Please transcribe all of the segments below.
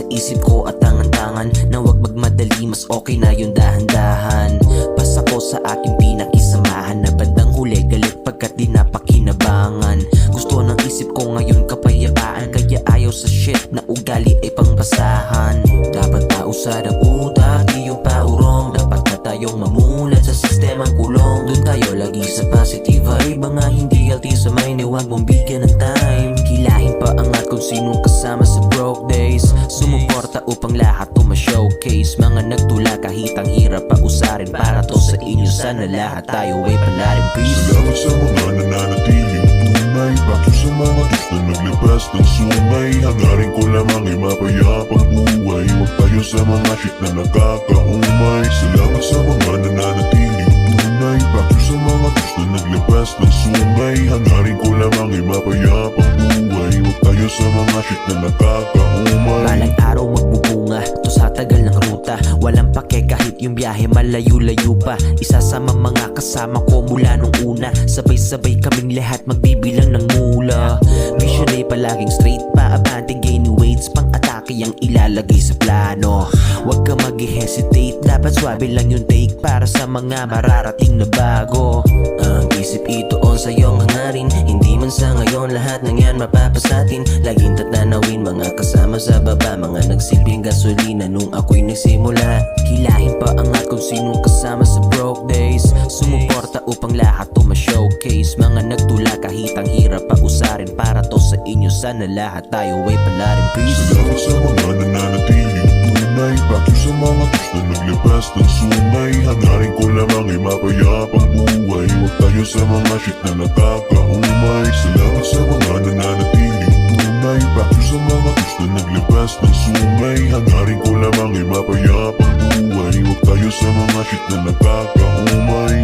isip ko at tangan-tangan na wag magmadali, mas okay na yung dahan-dahan. Pasa ko sa aking pinakisamahan na bandang huli galit pagkat di napakinabangan. Gusto ng isip ko ngayon kapayapaan, kaya ayaw sa shit na ugali ay pangbasahan. Dapat pausad ang utak, di yung paurong. Dapat na tayong mamulat sa sistemang kulong. Doon tayo lagi sa positive vibe, mga hindi healthy sa mind, huwag mong bigyan ng time. Kilahin pa angat kung sinong kasama sa broke days. Sumuporta upang lahat to ma-showcase. Mga nagtula kahit ang hirap pa usarin, para to sa inyo, sana lahat tayo ay palarin. Peace. Salamat sa mga nananatiling tunay, bakit sa mga gusto naglabas ng sungay. Hangarin ko lamang ay mapayapang buhay, huwag tayo sa mga shit na nakakaumay. Salamat sa mga nananatiling tunay, bakit sa mga gusto naglabas ng sungay. Hangarin ko lamang ay mapayapang buhay, huwag tayo sa mga shit na nakakaumay. Balang araw magbubunga to sa tagal ng ruta. Walang pake kahit yung biyahe malayo-layo pa. Isasama mga kasama ko mula nung una. Sabay-sabay kaming lahat magbibilang ng mula. Vision ay palaging straight pa, abante gaining weights, pang atake ang ilalagay sa plano. Huwag ka mag-hesitate, dapat swabe lang yung take para sa mga mararating na bago. Ang isip itoon sa iyong hangarin, hindi man sa ngayon lahat ng yan mapapasatin. Laging tatanawin mga kasama sa baba, mga nagsilbing gasolina nung ako'y nagsimula. Hilahin pa angat kung sinong kasama sa broke days. Sumuporta upang lahat to ma-showcase. Mga nagtula kahit ang hirap pa usarin, para to sa inyo, sana lahat tayo ay palarin. Peace. Salamat sa mga nananatiling tunay, bakit sa mga gusto naglabas ng sungay. Hangarin ko lamang ay mapayapang buhay, huwag tayo sa mga shit na nakakaumay. Salamat sa mga nananatiling tunay, bakit sa mga gusto naglabas ng sungay. Hangarin ko lamang ay mapayapang buhay, huwag tayo sa mga shit na nakakaumay.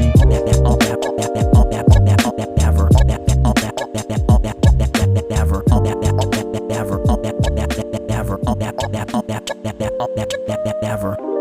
Never.